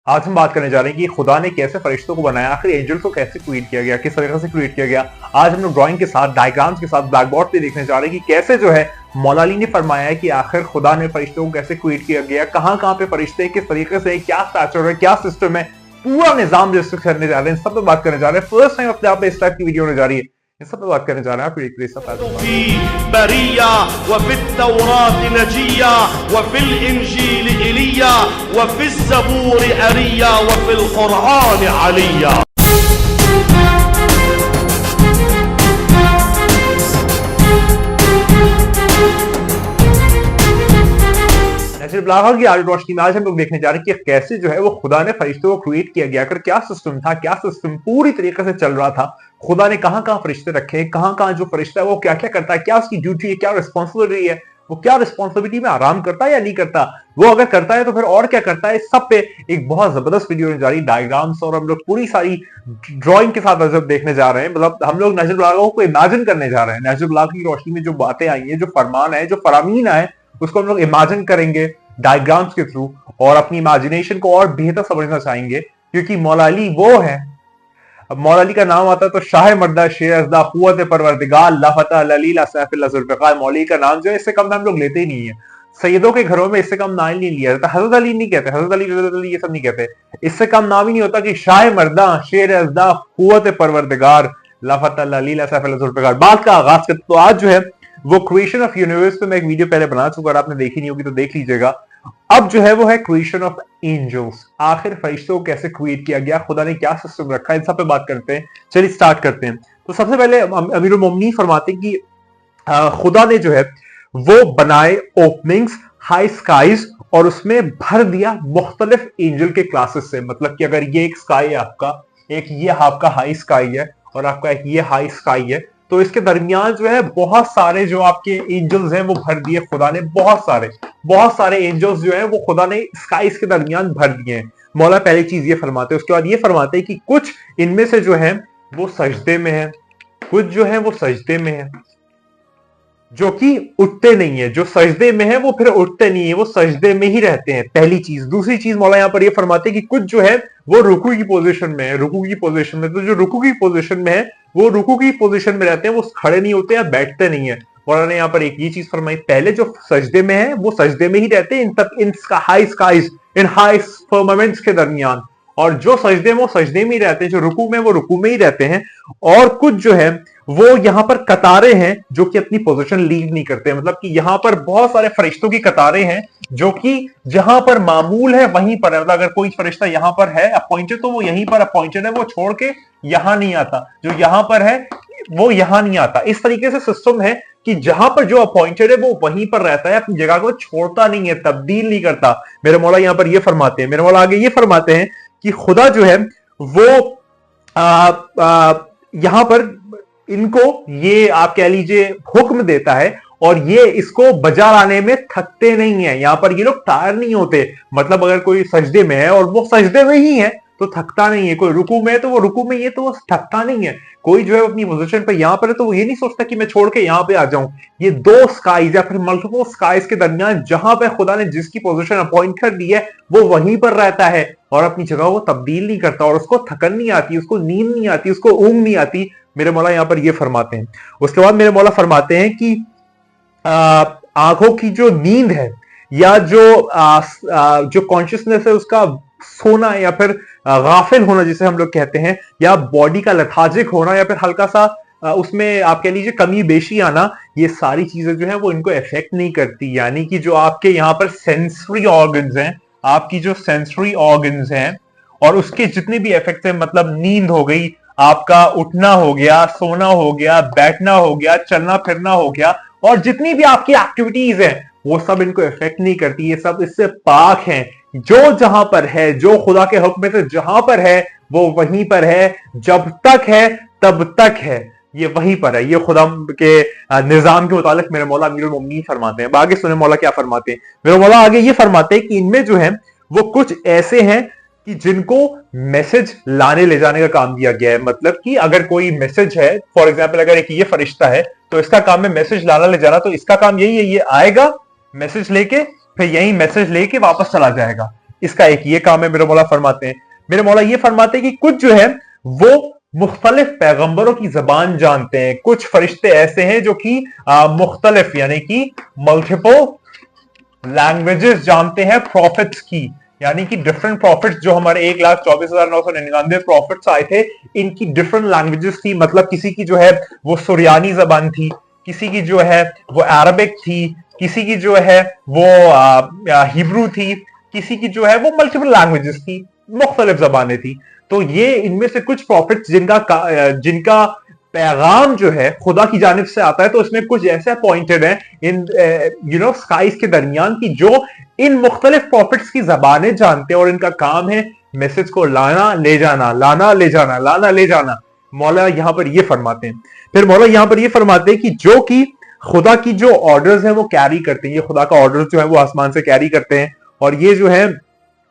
आज हम बात करने जा रहे हैं कि खुदा ने कैसे फरिश्तों को बनाया, आखिर एंजल्स को कैसे क्रिएट किया गया, किस तरीके से क्रिएट किया गया। आज हम लोग ड्राइंग के साथ, डायग्राम्स के साथ ब्लैक बोर्ड पे देखने जा रहे हैं कि कैसे जो है मौला अली ने फरमाया है कि आखिर खुदा ने फरिश्तों को कैसे क्रिएट किया गया, कहां पे फरिश्ते, किस तरीके से, क्या स्ट्रक्चर है, क्या सिस्टम है, पूरा निजाम डिस्कस करने जा रहे हैं, सब पे बात करने जा रहे हैं। फर्स्ट टाइम अपने आप इस टाइप की वीडियो होने जा रही है, इन सब पे बात करने जा रहे हैं। नजर बलागा की आज रोशनी में आज हम लोग देखने जा रहे हैं कि कैसे जो है वो खुदा ने फरिश्तों को क्रिएट किया गया, क्या सिस्टम था, क्या सिस्टम पूरी तरीके से चल रहा था। खुदा ने कहां फरिश्ते रखे, कहां जो फरिश्ता है वो क्या क्या करता है, क्या उसकी ड्यूटी है, क्या रिस्पॉन्सिबिलिटी है, वो क्या रिस्पॉन्सिबिलिटी में आराम करता है या नहीं करता, वो अगर करता है तो फिर और क्या करता है। इस सब पे एक बहुत जबरदस्त वीडियो होने जा रही, डायग्राम्स, और हम लोग पूरी सारी ड्रॉइंग के साथ नजर देखने जा रहे हैं। मतलब हम लोग नजर बलागा को इमेजिन करने जा रहे हैं। नजर बलागा की रोशनी में जो बातें आई है, जो फरमान है, जो फरामीन है, उसको हम लोग इमेजिन करेंगे डायग्राम्स के थ्रू और अपनी इमेजिनेशन को और बेहतर समझना चाहेंगे, क्योंकि मौला अली वो है। अब मौला अली का नाम आता है तो शाह मर्दा शेर अज़दा कुव्वत परवरदिगार लाफता ललीला सैफिल्ला ज़ुल्फ़िकार, मौलवी का नाम जो है इससे कम नाम लोग लेते ही नहीं है। सैयदों के घरों में इससे कम नाम नहीं लिया जाता। हजरत अली नहीं कहते, हजरत अली ये सब नहीं कहते, इससे कम नाम ही नहीं होता कि शाह मर्दा शेर अज़दा कुव्वत परवरदिगार लाफता ललीला सैफिल्ला ज़ुल्फ़िकार। बात का आगाज करते तो आज जो है वो क्रिएशन ऑफ यूनिवर्स पे मैं एक वीडियो पहले बना चुका, आपने देखी नहीं होगी तो देख लीजिएगा। अब जो है वो है क्रिएशन ऑफ एंजल्स, आखिर फरिश्तों को कैसे क्रिएट किया गया, खुदा ने क्या सिस्टम रखा है, इन सब पे बात करते हैं। चलिए स्टार्ट करते हैं। तो सबसे पहले अमीरुल मोमिनीन फरमाते हैं कि खुदा ने जो है वो बनाए ओपनिंग्स, हाई स्काईज, और उसमें भर दिया मुख्तलिफ एंजल के क्लासेस से। मतलब कि अगर ये एक स्काई है आपका, एक ये आपका हाई स्काई है और आपका एक ये हाई स्काई है, तो इसके दरमियान जो है बहुत सारे जो आपके एंजल्स हैं वो भर दिए खुदा ने। बहुत सारे एंजल्स जो हैं वो खुदा ने स्काइज के दरमियान भर दिए हैं। मौला पहली चीज ये फरमाते हैं, उसके बाद ये फरमाते हैं कि कुछ इनमें से जो है वो सजदे में है, कुछ जो है वो सजदे में है जो कि उठते नहीं है। जो सजदे में है वो फिर उठते नहीं है, वो सजदे में ही रहते हैं, पहली चीज। दूसरी चीज मौला यहां पर ये फरमाते हैं कि कुछ जो है वो रुकू की पोजीशन में है, रुकू की पोजीशन में। तो जो रुकू की पोजीशन में है वो रुकू की पोजीशन में रहते हैं, वो खड़े नहीं होते या बैठते नहीं है। मौला ने यहाँ पर एक ये चीज फरमाई, पहले जो सजदे में है वो सजदे में ही रहते हैं in high skies, in high firmaments के दरमियान, और जो सजदे में वो सजदे में ही रहते हैं, जो रुकू में वो रुकू में ही रहते हैं। और कुछ जो है वो यहां पर कतारें हैं जो कि अपनी पोजीशन लीव नहीं करते। मतलब कि यहां पर बहुत सारे फरिश्तों की कतारें हैं जो कि जहां पर मामूल है वहीं पर है। मतलब अगर कोई फरिश्ता यहां पर है अपॉइंटेड तो वो यहीं पर अपॉइंटेड है, वो छोड़ के यहां नहीं आता। जो यहां पर है वो यहां नहीं आता। इस तरीके से सिस्टम है कि जहां पर जो अपॉइंटेड है वो वहीं पर रहता है, अपनी जगह को छोड़ता नहीं है, तब्दील नहीं करता। मेरे मौला यहां पर ये फरमाते हैं, मेरे मौला आगे ये फरमाते हैं कि खुदा जो है वो यहां पर इनको ये आप कह लीजिए हुक्म देता है और ये इसको बजा लाने में थकते नहीं है। यहां पर ये लोग टायर नहीं होते। मतलब अगर कोई सजदे में है और वो सजदे में ही है तो थकता नहीं है, कोई रुकू में है तो वो रुकू में ही है तो वो थकता नहीं है। कोई जो है अपनी पोजीशन पर यहां पर है तो वो ये नहीं सोचता कि मैं छोड़ के यहां पे आ जाऊं। ये दो स्काईज या फिर मल्टीपल स्काईज के दरमियान जहां पे खुदा ने जिसकी पोजीशन अपॉइंट कर दी है वो वहीं पर रहता है और अपनी जगह वो तब्दील नहीं करता, और उसको थकन नहीं आती, उसको नींद नहीं आती, उसको ऊंघ नहीं आती। मेरे मौला यहां पर ये फरमाते हैं। उसके बाद मेरे मौला फरमाते हैं कि आंखों की जो नींद है या जो कॉन्शियसनेस है उसका सोना या फिर गाफिल होना जिसे हम लोग कहते हैं, या बॉडी का लथाजिक होना या फिर हल्का सा उसमें आप कह लीजिए कमी बेशी आना, ये सारी चीजें जो है वो इनको इफेक्ट नहीं करती। यानी कि जो आपके यहाँ पर सेंसरी ऑर्गन्स हैं, आपकी जो सेंसरी ऑर्गन्स हैं और उसके जितने भी इफेक्ट्स हैं, मतलब नींद हो गई, आपका उठना हो गया, सोना हो गया, बैठना हो गया, चलना फिरना हो गया, और जितनी भी आपकी एक्टिविटीज हैं वो सब इनको इफेक्ट नहीं करती। ये सब इससे पाक हैं। जो जहां पर है, जो खुदा के हुक्म से जहां पर है वो वहीं पर है, जब तक है तब तक है, ये वहीं पर है। ये खुदा के निजाम के मुताबिक मेरे मौला अमीरुल मोमिनीन फरमाते हैं। आगे सुने मौला क्या फरमाते हैं। मेरे मौला आगे ये फरमाते हैं कि इनमें जो है वो कुछ ऐसे हैं कि जिनको मैसेज लाने ले जाने का काम दिया गया है। मतलब कि अगर कोई मैसेज है, फॉर एग्जांपल अगर एक ये फरिश्ता है तो इसका काम है मैसेज लाना ले जाना, तो इसका काम यही है, ये आएगा मैसेज लेके, फिर यही मैसेज लेके वापस चला जाएगा। इसका एक ये काम है, मेरे मौला फरमाते हैं। मेरे मौला ये फरमाते हैं कि कुछ जो है वो मुख्तलिफ पैगंबरों की जबान जानते हैं। कुछ फरिश्ते ऐसे हैं जो कि मुख्तलिफ यानी कि मल्टीपल लैंग्वेजेस जानते हैं प्रॉफिट्स की, यानी कि डिफरेंट प्रॉफिट्स जो हमारे 1,24,999 प्रॉफिट्स आए थे, इनकी डिफरेंट लैंग्वेजेस थी। मतलब किसी की जो है वो सुरयानी जबान थी, किसी की जो है वो अरबिक थी, किसी की जो है वो हिब्रू थी, किसी की जो है वो मल्टीपल लैंग्वेजेस थी, मुख्तलिफ जबानें थी। तो ये इनमें से कुछ प्रॉफिट्स जिनका पैगाम जो है खुदा की जानिब से आता है, तो इसमें कुछ ऐसे पॉइंटेड है इन स्काइज के दरमियान की जो इन मुख्तलिफ प्रॉफिट्स की जबानें जानते हैं और इनका काम है मैसेज को लाना ले जाना, लाना ले जाना, लाना ले जाना। मौला यहां पर ये फरमाते हैं। फिर मौला यहां पर ये फरमाते हैं कि जो कि खुदा की जो ऑर्डर्स हैं वो कैरी करते हैं, ये खुदा का ऑर्डर्स जो है वो आसमान से कैरी करते हैं, और ये जो है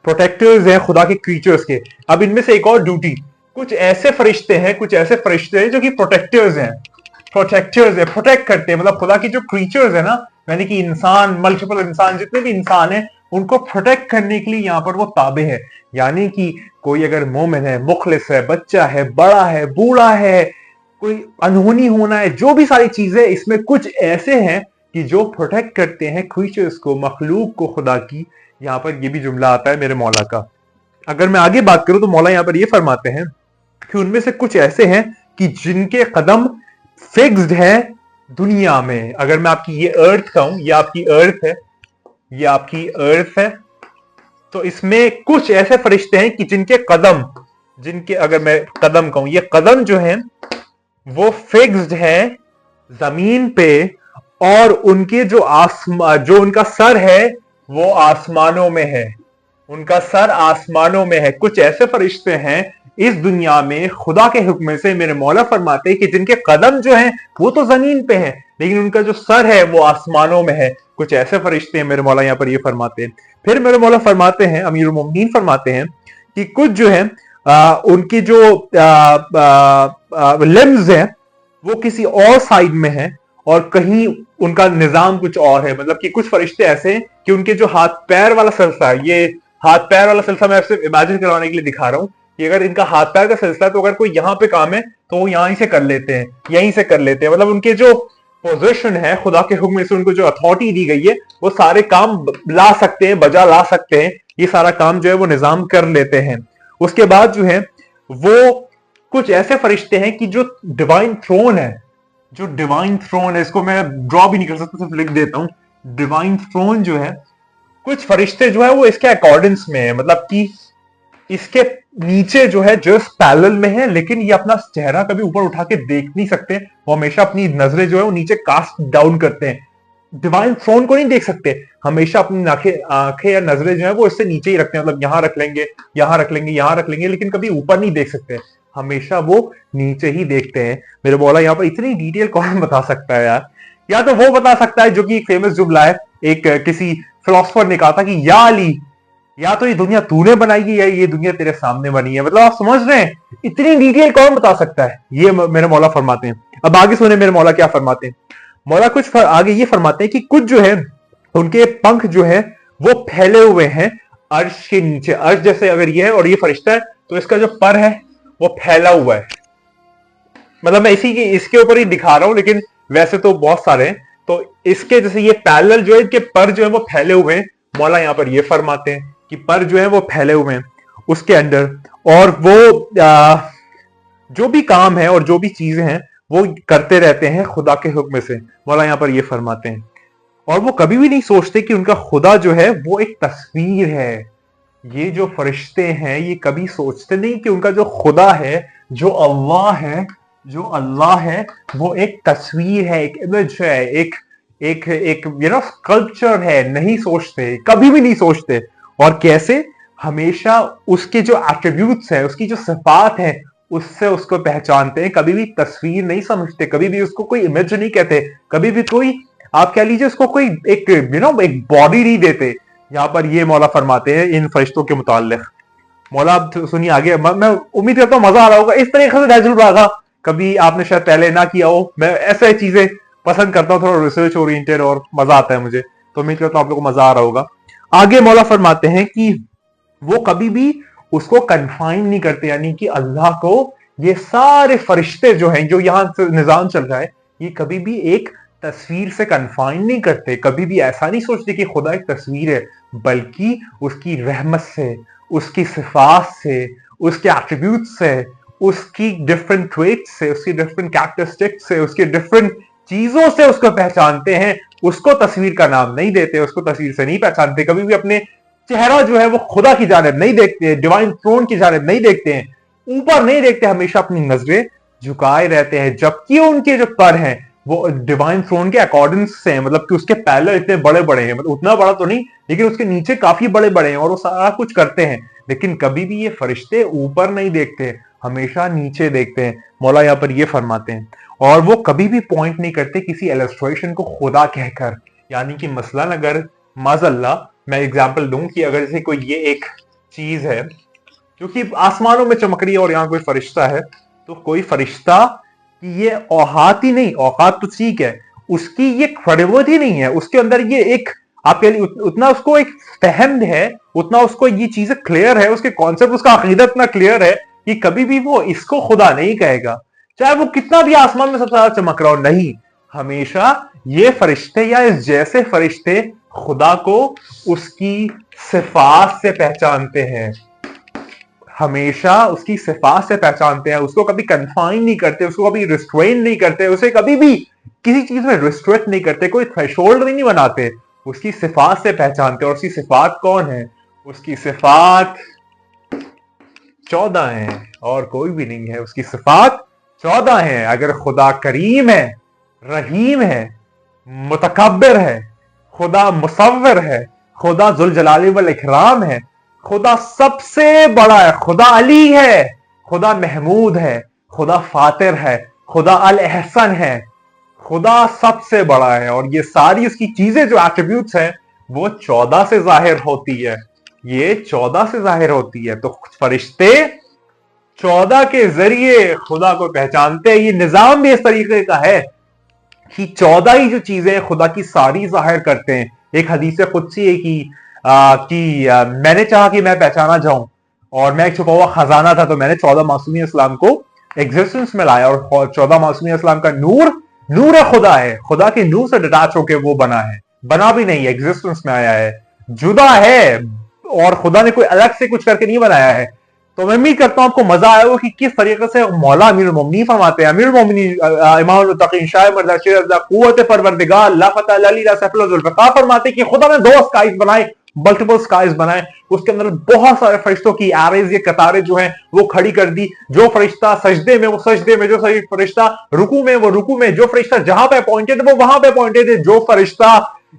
प्रोटेक्टर्स हैं खुदा के क्रीचर्स के। अब इनमें से एक और ड्यूटी, कुछ ऐसे फरिश्ते हैं जो कि प्रोटेक्टर्स हैं, प्रोटेक्ट करते हैं। मतलब खुदा की जो क्रीचर्स है ना, यानी कि इंसान, मल्टीपल इंसान, जितने भी इंसान हैं उनको प्रोटेक्ट करने के लिए यहाँ पर वो ताबे है। यानी कि कोई अगर मोमिन है, मुखलिस है, बच्चा है, बड़ा है, बूढ़ा है, कोई अनहोनी होना है, जो भी सारी चीजें, इसमें कुछ ऐसे हैं कि जो प्रोटेक्ट करते हैं क्रीचर्स को, मखलूक को खुदा की। यहाँ पर ये भी जुमला आता है मेरे मौला का। अगर मैं आगे बात करूं तो मौला यहाँ पर ये फरमाते हैं कि उनमें से कुछ ऐसे हैं कि जिनके कदम फिक्स्ड है दुनिया में। अगर मैं आपकी ये अर्थ कहूं, ये आपकी अर्थ है, ये आपकी अर्थ है, तो इसमें कुछ ऐसे फरिश्ते हैं कि जिनके अगर मैं कदम कहूं, ये कदम जो है वो फिक्स्ड है जमीन पे, और उनके जो उनका सर है वो आसमानों में है, उनका सर आसमानों में है। कुछ ऐसे फरिश्ते हैं इस दुनिया में खुदा के हुक्म से, मेरे मौला फरमाते हैं कि जिनके कदम जो हैं वो तो जमीन पे हैं, लेकिन उनका जो सर है वो आसमानों में है। कुछ ऐसे फरिश्ते हैं, मेरे मौला यहाँ पर ये फरमाते हैं। फिर मेरे मौला फरमाते हैं, अमीरुल मोमिनीन फरमाते हैं कि कुछ जो है उनकी जो लिम्स हैं वो किसी और साइड में है, और कहीं उनका निजाम कुछ और है। मतलब कि कुछ फरिश्ते ऐसे हैं कि उनके जो हाथ पैर वाला सिलसिला है, ये हाथ पैर वाला सिलसिला मैं आपसे इमेजिन करवाने के लिए दिखा रहा हूं कि अगर इनका हाथ पैर का सिलसिला है तो अगर कोई यहाँ पे काम है तो वो यहीं से कर लेते हैं, यहीं से कर लेते हैं। मतलब उनके जो पोजीशन है, खुदा के हुक्म से उनको जो अथॉरिटी दी गई है, वो सारे काम ला सकते हैं, बजा ला सकते हैं, ये सारा काम जो है वो निजाम कर लेते हैं। उसके बाद जो है वो कुछ ऐसे फरिश्ते हैं कि जो डिवाइन थ्रोन है, जो डिवाइन थ्रोन है, इसको मैं ड्रॉ भी नहीं कर सकता, सिर्फ लिख देता हूं। डिवाइन थ्रोन जो है, कुछ फरिश्ते जो है वो इसके अकॉर्डेंस में है, मतलब कि इसके नीचे जो है जस्ट पैरेलल में है, लेकिन ये अपना चेहरा कभी ऊपर उठा के देख नहीं सकते, वो हमेशा अपनी नजरें जो है वो नीचे कास्ट डाउन करते हैं। डिवाइन थ्रोन को नहीं देख सकते, हमेशा अपनी आंखें या नजरें जो है वो इससे नीचे ही रखते हैं। मतलब यहां रख लेंगे, यहां रख लेंगे, यहां रख लेंगे, लेकिन कभी ऊपर नहीं देख सकते, हमेशा वो नीचे ही देखते हैं। मेरे मौला यहाँ पर इतनी डिटेल कौन बता सकता है यार? या तो वो बता सकता है जो कि एक फेमस जुमला है, एक किसी फिलोसफर ने कहा था कि या अली, या तो ये दुनिया तूने बनाई है या ये दुनिया तेरे सामने बनी है। मतलब आप समझ रहे हैं, इतनी डिटेल कौन बता सकता है? ये मेरे मौला फरमाते हैं। अब आगे सुने मेरे मौला क्या फरमाते हैं। मौला कुछ आगे ये फरमाते हैं कि कुछ जो है उनके पंख जो है वो फैले हुए हैं अर्श के नीचे। अर्श जैसे अगर ये है और ये फरिश्ता है, तो इसका जो पर है वो फैला हुआ है। मतलब मैं इसके ऊपर ही दिखा रहा हूं, लेकिन वैसे तो बहुत सारे हैं। तो इसके जैसे ये पैरेलल जो है, इनके पर जो है वो फैले हुए हैं। मौला यहां पर ये फरमाते हैं कि पर जो है वो फैले हुए हैं उसके अंदर, और वो जो भी काम है और जो भी चीजें हैं वो करते रहते हैं खुदा के हुक्म से। मौला यहां पर ये फरमाते हैं, और वो कभी भी नहीं सोचते कि उनका खुदा जो है वो एक तस्वीर है। ये जो फरिश्ते हैं ये कभी सोचते नहीं कि उनका जो खुदा है, जो अल्लाह है, जो अल्लाह है, वो एक तस्वीर है, एक इमेज है, एक एक एक स्कल्पचर है। नहीं सोचते, कभी भी नहीं सोचते। और कैसे? हमेशा उसके जो एट्रीब्यूट्स है, उसकी जो सिफात है, उससे उसको पहचानते हैं। कभी भी तस्वीर नहीं समझते, कभी भी उसको कोई इमेज नहीं कहते, कभी भी कोई, आप कह लीजिए, उसको कोई एक एक बॉडी नहीं देते। यहां पर ये मौला फरमाते हैं इन फरिश्तों के मुताल्लिक। मौला अब सुनिए आगे। मैं उम्मीद करता हूं मजा आ रहा होगा। इस तरीके से नजरुल बागा कभी आपने शायद पहले ना किया हो। मैं ऐसे चीजें पसंद करता हूं, थोड़ा रिसर्च ओरिएंटेड, और मजा आता है मुझे। तो उम्मीद करता हूं आप लोगों को मजा आ रहा होगा। आगे मौला फरमाते हैं कि वो कभी भी उसको कन्फाइन नहीं करते, यानी कि अल्लाह को ये सारे फरिश्ते जो हैं, जो यहां से निजाम चल रहा है, ये कभी भी एक तस्वीर से कन्फाइन नहीं करते, कभी भी ऐसा नहीं सोचते कि खुदा एक तस्वीर है, बल्कि उसकी रहमत से, उसकी सिफात से, उसके एट्रीब्यूट से, उसकी डिफरेंट ट्रेट्स से, उसकी डिफरेंट कैरेक्टरिस्टिक्स से, उसकी डिफरेंट चीजों से उसको पहचानते हैं। उसको तस्वीर का नाम नहीं देते, उसको तस्वीर से नहीं पहचानते, कभी भी अपने चेहरा जो है वो खुदा की जानिब नहीं देखते, डिवाइन थ्रोन की जानिब नहीं देखते हैं, ऊपर नहीं देखते, हमेशा अपनी नजरें झुकाए रहते हैं, जबकि उनके जो पर हैं वो डिवाइन थ्रोन के अकॉर्डिंग से हैं, मतलब कि उसके पैरेलल इतने बड़े बड़े हैं, मतलब उतना बड़ा तो नहीं लेकिन उसके नीचे काफी बड़े बड़े हैं और वो सारा कुछ करते हैं। लेकिन कभी भी ये फरिश्ते ऊपर नहीं देखते, हमेशा नीचे देखते हैं। मौला यहाँ पर ये फरमाते हैं, और वो कभी भी पॉइंट नहीं करते किसी इलस्ट्रेशन को खुदा कहकर, यानी कि मसलन अगर माज़अल्लाह मैं एग्जांपल दूं कि अगर जैसे कोई ये एक चीज है जो कि आसमानों में चमक रही है और यहाँ कोई फरिश्ता है, तो कोई फरिश्ता की ये औकात ही नहीं, औकात तो ठीक है, उसकी ये क्रेडिबिलिटी नहीं है, उसके अंदर ये एक आप कह उतना उसको एक फहम है, उतना उसको ये चीजें क्लियर है, उसके कॉन्सेप्ट, उसका अकीदत इतना क्लियर है कि कभी भी वो इसको खुदा नहीं कहेगा, चाहे वो कितना भी आसमान में सबसे ज्यादा चमक रहा हो। नहीं, हमेशा ये फरिश्ते या इस जैसे फरिश्ते खुदा को उसकी सिफात से पहचानते हैं, हमेशा उसकी सिफात से पहचानते हैं, उसको कभी कन्फाइन नहीं करते, उसको कभी रिस्ट्रेन नहीं करते, उसे कभी भी किसी चीज में रिस्ट्रिक्ट नहीं करते, कोई थ्रेशोल्ड नहीं बनाते, उसकी सिफात से पहचानते हैं। और उसकी सिफात कौन है? उसकी सिफात 14 है और कोई भी नहीं है, उसकी सिफात 14 है। अगर खुदा करीम है, रहीम है, मुतकब्बिर है, खुदा मुसव्विर है, खुदा जुल जलाली वल इकराम है, खुदा सबसे बड़ा है, खुदा अली है, खुदा महमूद है, खुदा फातिर है, खुदा अल एहसन है, खुदा सबसे बड़ा है। और ये सारी उसकी चीजें जो एट्रीब्यूट्स हैं वो 14 से जाहिर होती है, ये 14 से जाहिर होती है। तो फरिश्ते 14 के जरिए खुदा को पहचानते हैं। ये निजाम भी इस तरीके का है कि 14 ही जो चीजें खुदा की सारी जाहिर करते हैं। एक हदीस कुदसी है कि मैंने चाहा कि मैं पहचाना जाऊं और मैं एक छुपा हुआ खजाना था, तो मैंने 14 मासूमी इस्लाम को एग्जिस्टेंस में लाया, और 14 मासूमी इस्लाम का नूर नूर खुदा है, खुदा के नूर से डिटैच होकर वो बना है, बना भी नहीं, एग्जिस्टेंस में आया है, जुदा है, और खुदा ने कोई अलग से कुछ करके नहीं बनाया है। तो मैं उम्मीद करता हूं आपको मजा आया हो कि किस तरीके से मौला अमीरुल मोमिनीन फरमाते हैं, अमीरुल मोमिनीन इमामुल मुत्तकीन शाह मर्दा शेर अज़्ज़ा कुव्वत परवरदिगार ला फता ला ली ला सफल जुल्फ़िकार फरमाते कि खुदा ने 2 स्काइज बनाए, मल्टीपल स्काइज बनाए, उसके अंदर बहुत सारे फरिश्तों की एरेज, ये कतारें जो हैं वो खड़ी कर दी। जो फरिश्ता सजदे में वो सजदे में, जो फरिश्ता रुकू में वो रुकू में, जो फरिश्ता जहां पे अपॉइंटेड वो वहां पे अपॉइंटेड है। जो फरिश्ता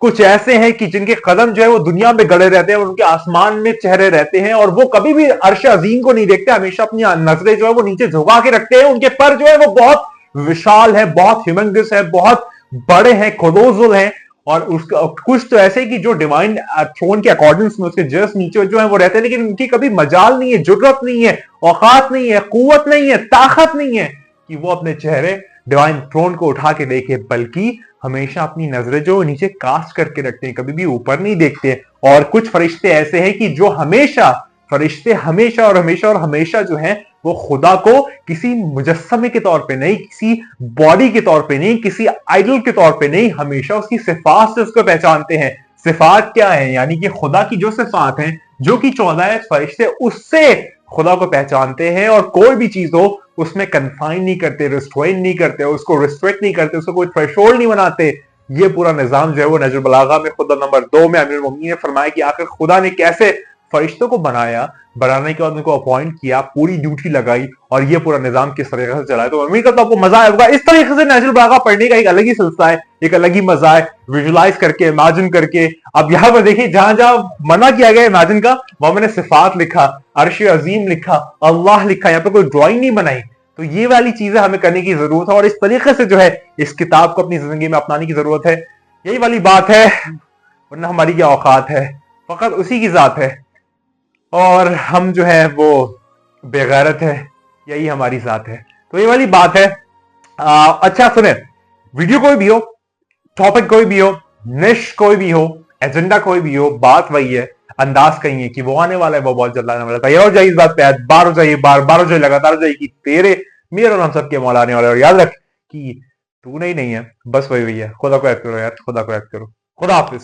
कुछ ऐसे हैं कि जिनके कदम जो है वो दुनिया में गड़े रहते हैं और उनके आसमान में चेहरे रहते हैं, और वो कभी भी अर्श अजीम को नहीं देखते, हमेशा अपनी नजरें जो है वो नीचे झुका के रखते हैं। उनके पर जो है वो बहुत विशाल है, बहुत ह्यूमंगस है, बहुत बड़े हैं, कोलोसल हैं, और उसका कुछ तो ऐसे कि जो डिवाइन थ्रोन के अकॉर्डिंग्स में उसके जस्ट नीचे जो है वो रहते हैं, लेकिन उनकी कभी मजाल नहीं है, जुर्रत नहीं है, औकात नहीं है, कुव्वत नहीं है, ताकत नहीं है कि वो अपने चेहरे डिवाइन थ्रोन को उठा के देखे, बल्कि हमेशा अपनी नजरें जो नीचे कास्ट करके रखते हैं, कभी भी ऊपर नहीं देखते। और कुछ फरिश्ते ऐसे हैं कि जो हमेशा फरिश्ते हमेशा और हमेशा और हमेशा जो है वो खुदा को किसी मुजस्समे के तौर पे नहीं, किसी बॉडी के तौर पे नहीं, किसी आइडल के तौर पे नहीं, हमेशा उसकी सिफात से उसको पहचानते हैं। सिफात क्या है? यानी कि खुदा की जो सिफात है, जो कि 14 फरिश्ते उससे खुदा को पहचानते हैं, और कोई भी चीज हो उसमें कन्फाइन नहीं करते, रिस्ट्रेन नहीं करते, उसको रिस्ट्रिक्ट नहीं करते, उसको कोई थ्रेशोल्ड नहीं बनाते। ये पूरा निजाम जो है वो नजरुल बलागा में खुदा नंबर 2 में अमीरुल मोमिनीन ने फरमाया कि आखिर खुदा ने कैसे फरिश्तों को बनाया, बनाने के बाद उनको अपॉइंट किया, पूरी ड्यूटी लगाई, और ये पूरा निजाम किस तरीके से चला है। तो उम्मीद करता हूं आपको मजा आएगा। इस तरीके से नजरुल बलागा पढ़ने का एक अलग ही सिलसिला है, एक अलग ही मजा है, विजुलाइज करके, इमेजिन करके। अब यहां पर देखिए, जहां जहां मना किया गया इमेजिन का, वहां मैंने सिफात लिखा, अर्श अजीम लिखा, अल्लाह लिखा, यहाँ पर कोई ड्रॉइंग नहीं बनाई। तो ये वाली चीजें हमें करने की जरूरत है, और इस तरीके से जो है इस किताब को अपनी जिंदगी में अपनाने की जरूरत है। यही वाली बात है, वरना हमारी क्या औकात है, फकत उसी की जात है, और हम जो है वो बेगैरत है, यही हमारी जात है। तो ये वाली बात है। अच्छा सुने, वीडियो कोई भी हो, टॉपिक कोई भी हो, निश कोई भी हो, एजेंडा कोई भी हो, बात वही है। अंदाज कही है कि वो आने वाला है, वो बहुत जल्द आने वाला है। तैयार हो जाइए इस बात पे, बार हो जाइए, बार हो जाइए, लगातार हो जाइए कि तेरे मेरे और हम सबके मौला आने वाले। और याद रख कि तू नहीं है, बस वही है। खुदा को याद करो यार, खुदा को याद करो। खुदा हाफिज।